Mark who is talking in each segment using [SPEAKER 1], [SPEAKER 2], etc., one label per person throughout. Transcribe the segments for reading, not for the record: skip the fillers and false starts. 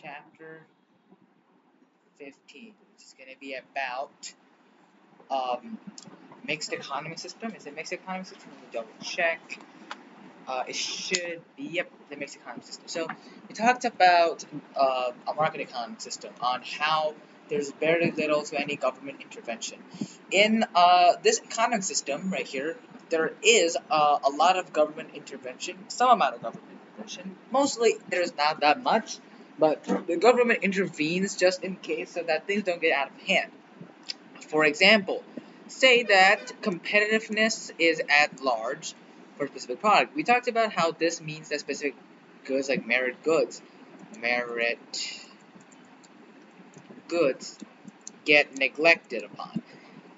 [SPEAKER 1] chapter 15, which is going to be about mixed economy system. Is it mixed economy system? Let me double check. It should be, yep, the mixed economy system. So we talked about a market economy system on how there's very little to any government intervention. In this economic system right here, there is a lot of government intervention, some amount of government intervention. Mostly there's not that much, but the government intervenes just in case so that things don't get out of hand. For example, say that competitiveness is at large for a specific product. We talked about how this means that specific goods like merit goods get neglected upon.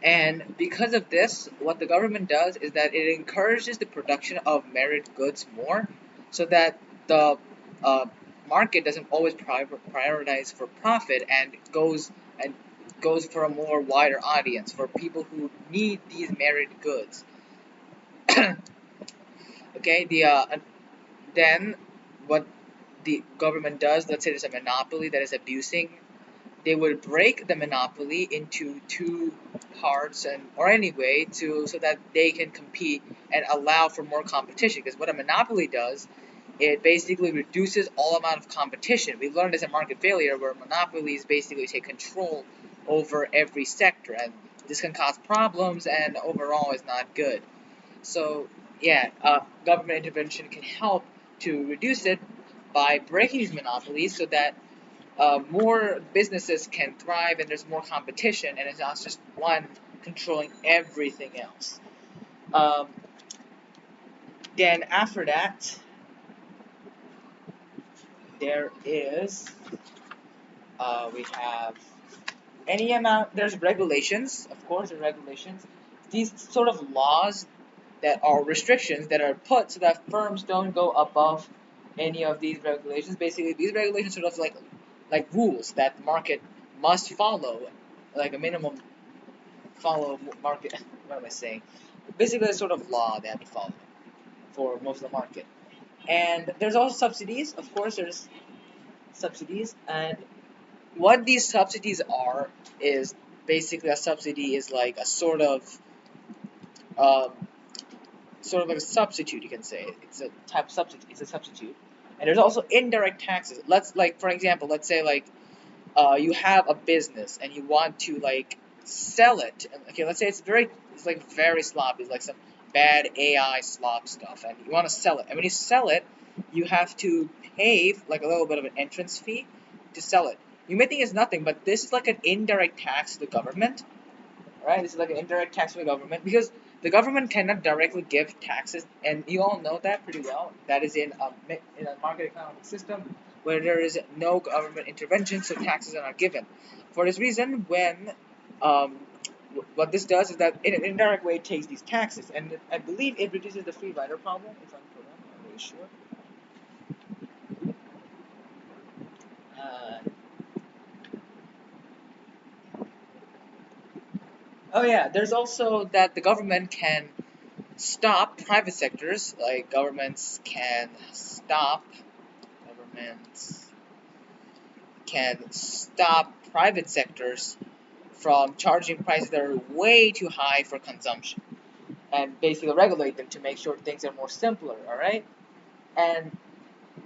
[SPEAKER 1] And because of this, what the government does is that it encourages the production of merit goods more so that the uh, market doesn't always prioritize for profit and goes for a more wider audience for people who need these merit goods. Okay, then what the government does, let's say there's a monopoly that is abusing, they would break the monopoly into two parts and or any way to so that they can compete and allow for more competition. Because what a monopoly does, it basically reduces all amount of competition. We learned this in market failure where monopolies basically take control over every sector, and this can cause problems and overall is not good. So yeah, government intervention can help to reduce it by breaking these monopolies so that more businesses can thrive and there's more competition and it's not just one controlling everything else. Um, then after that, there is we have any amount. There's regulations, of course. There's regulations. These sort of laws that are restrictions that are put so that firms don't go above any of these regulations. Basically, these regulations sort of like rules that the market must follow, like a minimum follow market. What am I saying? Basically, a sort of law they have to follow for most of the market. And there's also subsidies. Of course, there's subsidies, and what these subsidies are is basically a subsidy is like a um, sort of like a substitute. You can say it's a type of substitute. It's a substitute, and there's also indirect taxes. Let's like for example, let's say like you have a business and you want to like sell it. Okay, let's say it's like very sloppy, it's like some bad AI slop stuff, and you want to sell it. And when you sell it, you have to pay like a little bit of an entrance fee to sell it. You may think it's nothing, but this is like an indirect tax to the government, right? This is like an indirect tax to the government because the government cannot directly give taxes, and you all know that pretty well. That is in a market economic system where there is no government intervention, so taxes are not given. For this reason, when um, what this does is that in an indirect way it takes these taxes, and I believe it reduces the free rider problem. If I'm correct, I'm not really sure. Uh, oh yeah, there's also that the government can stop private sectors, like governments can stop private sectors from charging prices that are way too high for consumption and basically regulate them to make sure things are more simpler, all right? And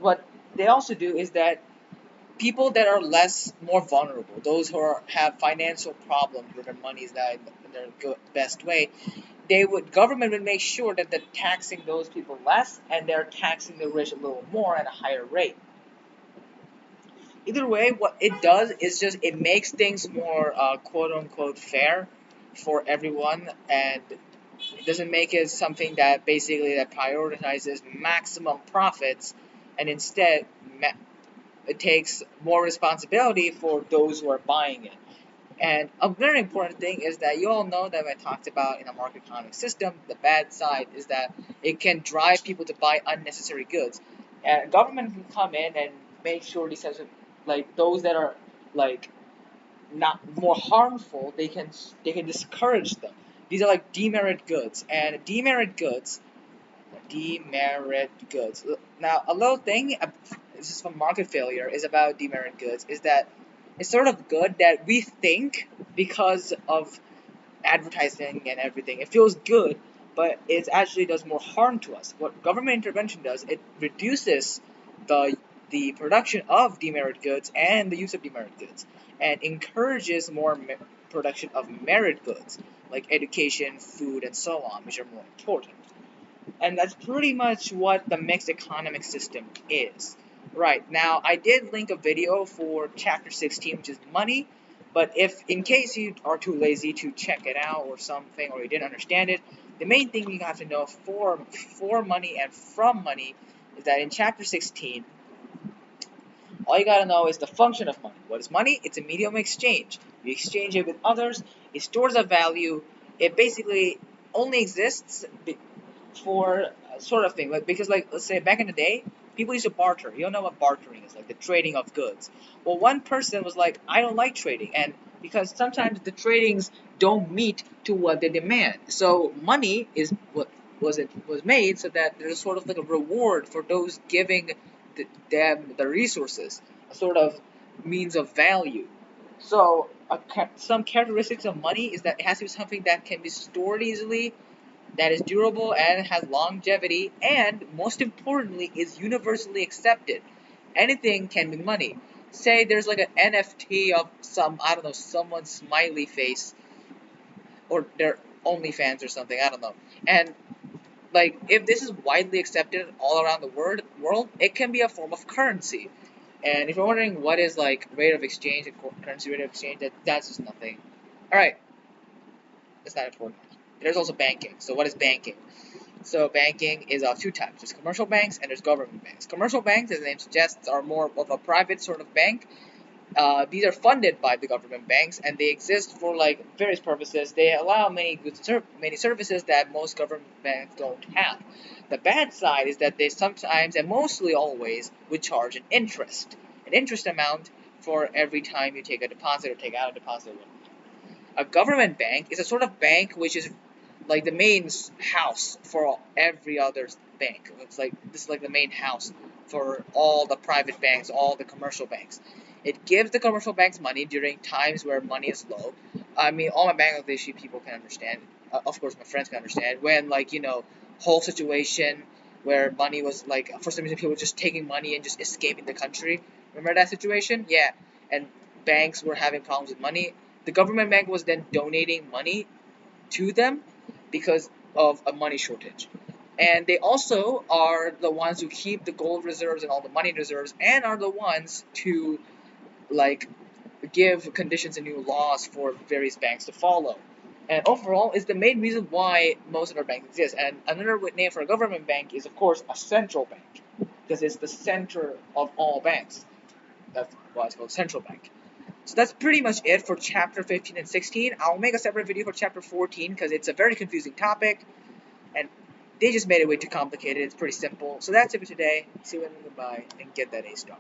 [SPEAKER 1] what they also do is that people that are more vulnerable, those who have financial problems where their money is not in their best way, government would make sure that they're taxing those people less and they're taxing the rich a little more at a higher rate. Either way, what it does is just it makes things more quote unquote fair for everyone, and it doesn't make it something that basically that prioritizes maximum profits, and instead it takes more responsibility for those who are buying it. And a very important thing is that you all know that I talked about in a market economic system, the bad side is that it can drive people to buy unnecessary goods. And government can come in and make sure these types of, like those that are like not more harmful, they can discourage them. These are like demerit goods, and demerit goods. Now, a little thing this is from Market Failure, is about demerit goods, is that it's sort of good that we think because of advertising and everything, it feels good, but it actually does more harm to us. What government intervention does, it reduces the the production of demerit goods and the use of demerit goods, and encourages more production of merit goods like education, food, and so on, which are more important. And that's pretty much what the mixed economic system is. Right, now I did link a video for chapter 16, which is money, but if in case you are too lazy to check it out or something, or you didn't understand it, the main thing you have to know for money and from money is that in chapter 16, all you gotta know is the function of money. What is money? It's a medium of exchange. You exchange it with others, it stores a value, it basically only exists for sort of thing, like because like let's say back in the day, people used to barter. You don't know what bartering is, like the trading of goods. Well, one person was like, I don't like trading, and because sometimes the tradings don't meet to what they demand, so money is what was made so that there's sort of like a reward for those giving them the resources, a sort of means of value. So some characteristics of money is that it has to be something that can be stored easily, that is durable and has longevity, and most importantly is universally accepted. Anything can be money. Say there's like an NFT of some, I don't know, someone's smiley face or their OnlyFans or something, I don't know. And like if this is widely accepted all around the world, it can be a form of currency. And if you're wondering what is like rate of exchange and currency rate of exchange, that's just nothing. All right, that's not important. There's also banking. So what is banking? So banking is of two types. There's commercial banks and there's government banks. Commercial banks, as the name suggests, are more of a private sort of bank. These are funded by the government banks, and they exist for like various purposes. They allow many goods, many services that most government banks don't have. The bad side is that they sometimes and mostly always would charge an interest amount for every time you take a deposit or take out a deposit. A government bank is a sort of bank which is like the main house for every other bank. It's like this is like the main house for all the private banks, all the commercial banks. It gives the commercial banks money during times where money is low. I mean, all my Bangladeshi people can understand. Of course, my friends can understand when like whole situation where money was like for some reason people were just taking money and just escaping the country. Remember that situation? Yeah, and banks were having problems with money. The government bank was then donating money to them because of a money shortage. And they also are the ones who keep the gold reserves and all the money reserves, and are the ones to like give conditions and new laws for various banks to follow. And overall, is the main reason why most of our banks exist. And another name for a government bank is, of course, a central bank, because it's the center of all banks. That's why it's called central bank. So that's pretty much it for chapter 15 and 16. I'll make a separate video for chapter 14 because it's a very confusing topic, and they just made it way too complicated. It's pretty simple. So that's it for today. See you later. Goodbye, and get that A star.